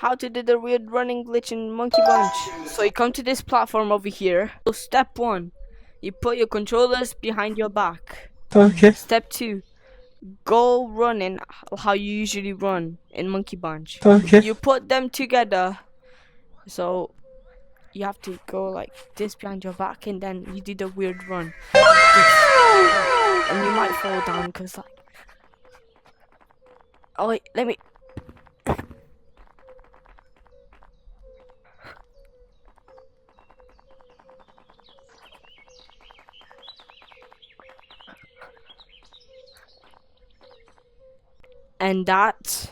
how to do the weird running glitch in Monkey Bunch. So you come to this platform over here. So step 1, you put your controllers behind your back. Okay. Step 2, go running how you usually run in Monkey Bunch. Okay. You put them together, so you have to go like this behind your back, and then you do the weird run. And you might fall down because like... Oh wait, let me... And that